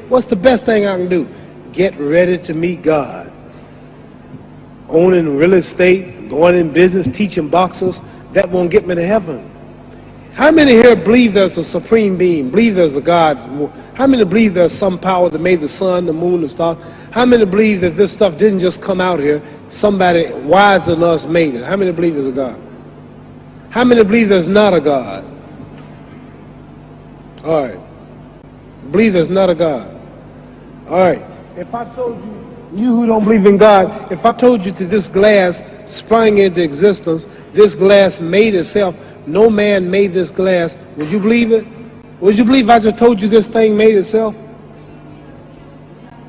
What's the best thing I can do? Get ready to meet God. Owning real estate, going in business, teaching boxers, that won't get me to heaven. How many here believe there's a supreme being, believe there's a God? How many believe there's some power that made the sun, the moon, the stars? How many believe that this stuff didn't just come out here? Somebody wiser than us made it. How many believe there's a God? How many believe there's not a God? All right. Believe there's not a God. All right. If I told you who don't believe in God, if I told you that this glass sprang into existence, this glass made itself, no man made this glass, would you believe it? Would you believe I just told you this thing made itself?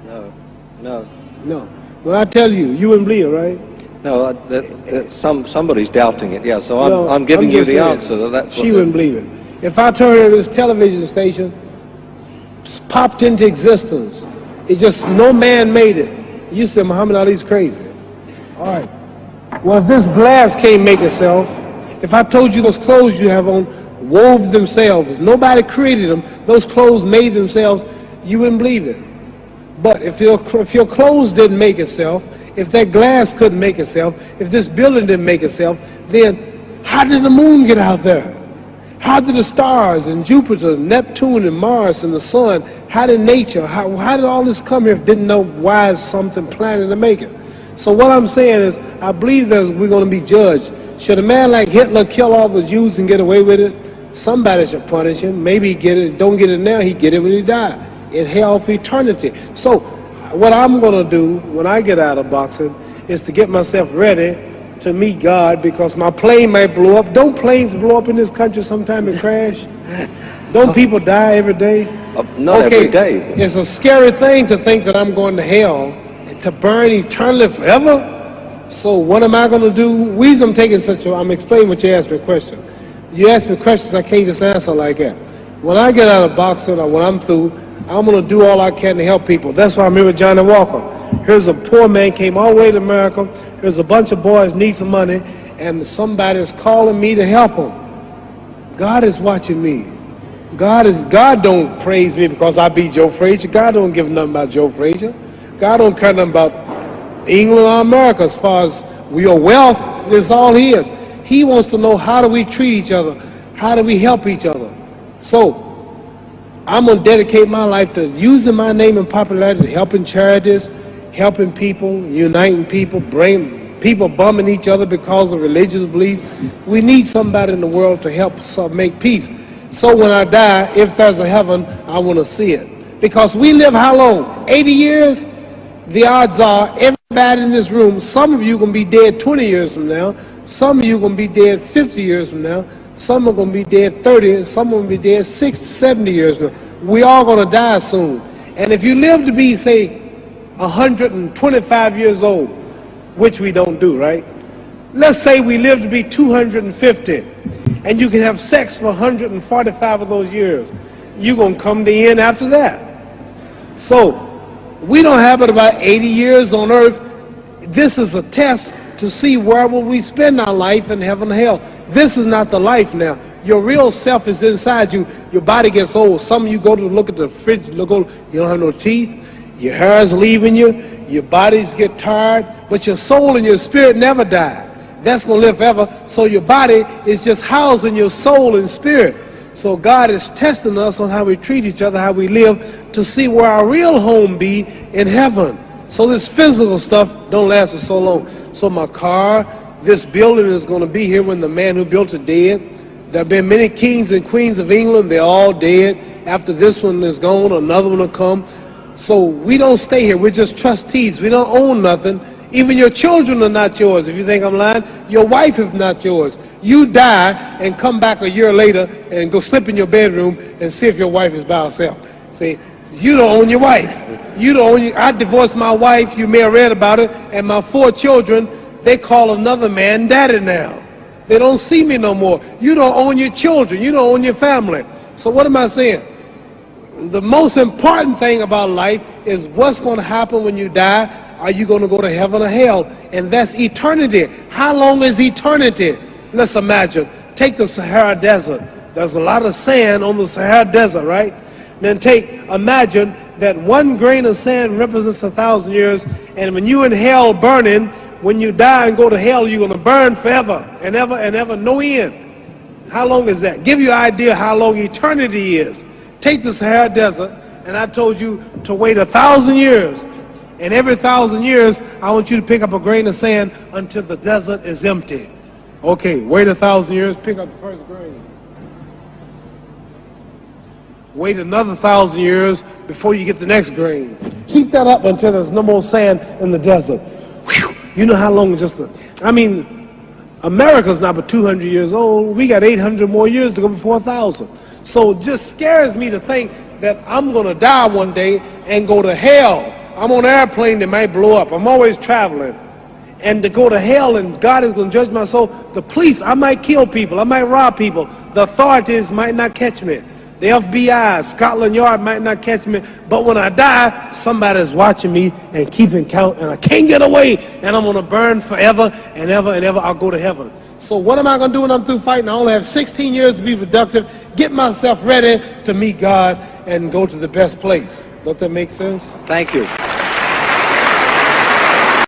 No. No. When I tell you, you wouldn't believe it, right? No, somebody's doubting it, yeah, so I'm giving you the answer. That's she wouldn't believe it. If I told her this television station popped into existence, it just, no man made it, you said Muhammad Ali's crazy. All right. Well, if this glass can't make itself, if I told you those clothes you have on wove themselves, nobody created them, those clothes made themselves, you wouldn't believe it. But if your clothes didn't make itself, if that glass couldn't make itself, if this building didn't make itself, then how did the moon get out there? How did the stars and Jupiter, Neptune and Mars and the sun, how did nature, how did all this come here if didn't know why is something planning to make it? So what I'm saying is, I believe that we're going to be judged. Should a man like Hitler kill all the Jews and get away with it? Somebody should punish him. Maybe he get it, don't get it now, he get it when he died. In hell for eternity. So what I'm going to do when I get out of boxing is to get myself ready to meet God, because my plane might blow up. Don't planes blow up in this country sometime and crash? Don't people die every day? Not every day. It's a scary thing to think that I'm going to hell to burn eternally forever. So what am I going to do? I'm taking I'm explaining what you asked me a question. You ask me questions, I can't just answer like that. When I get out of boxing or when I'm through, I'm going to do all I can to help people. That's why I'm here with Johnny Walker. Here's a poor man, came all the way to America. Here's a bunch of boys need some money, and somebody is calling me to help them. God is watching me. God don't praise me because I beat Joe Frazier. God don't give nothing about Joe Frazier. God don't care nothing about England or America as far as your wealth is all his. He wants to know, how do we treat each other? How do we help each other? So I'm going to dedicate my life to using my name and popularity, helping charities, helping people, uniting people, bring people bumming each other because of religious beliefs. We need somebody in the world to help us make peace. So when I die, if there's a heaven, I want to see it. Because we live how long? 80 years? The odds are everybody in this room, some of you are going to be dead 20 years from now, some of you are going to be dead 50 years from now, some are going to be dead 30, and some are going to be dead 60, 70 years from now. We all going to die soon. And if you live to be, say, 125 years old, which we don't do, right? Let's say we live to be 250, and you can have sex for 145 of those years. You're going to come to the end after that. So we don't have it about 80 years on earth. This is a test to see where will we spend our life in heaven and hell. This is not the life now. Your real self is inside you. Your body gets old. Some of you go to look at the fridge, you don't have no teeth. Your hair is leaving you. Your bodies get tired. But your soul and your spirit never die. That's going to live forever. So your body is just housing your soul and spirit. So God is testing us on how we treat each other, how we live, to see where our real home be in heaven. So this physical stuff don't last for so long. So my car, this building is going to be here when the man who built it dead. There have been many kings and queens of England. They're all dead. After this one is gone, another one will come. So we don't stay here. We're just trustees. We don't own nothing. Even your children are not yours. If you think I'm lying, your wife is not yours. You die and come back a year later and go slip in your bedroom and see if your wife is by herself. See, you don't own your wife. You don't own I divorced my wife. You may have read about it. And my 4 children, they call another man daddy now. They don't see me no more. You don't own your children. You don't own your family. So what am I saying? The most important thing about life is what's going to happen when you die. Are you going to go to heaven or hell? And that's eternity. How long is eternity? Let's imagine. Take the Sahara Desert. There's a lot of sand on the Sahara Desert, right? Then imagine that one grain of sand represents 1,000 years, and when you in hell burning, when you die and go to hell, you're going to burn forever and ever, no end. How long is that? Give you an idea how long eternity is. Take the Sahara Desert, and I told you to wait 1,000 years. And every 1,000 years, I want you to pick up a grain of sand until the desert is empty. Okay, wait 1,000 years, pick up the first grain. Wait another 1,000 years before you get the next grain. Keep that up until there's no more sand in the desert. Whew. You know how long America's not but 200 years old. We got 800 more years to go before 1,000. So it just scares me to think that I'm going to die one day and go to hell. I'm on an airplane that might blow up. I'm always traveling. And to go to hell and God is going to judge my soul. The police, I might kill people. I might rob people. The authorities might not catch me. The FBI, Scotland Yard might not catch me. But when I die, somebody's watching me and keeping count. And I can't get away. And I'm going to burn forever and ever and ever. I'll go to heaven. So what am I going to do when I'm through fighting? I only have 16 years to be productive. Get myself ready to meet God and go to the best place. Don't that make sense? Thank you.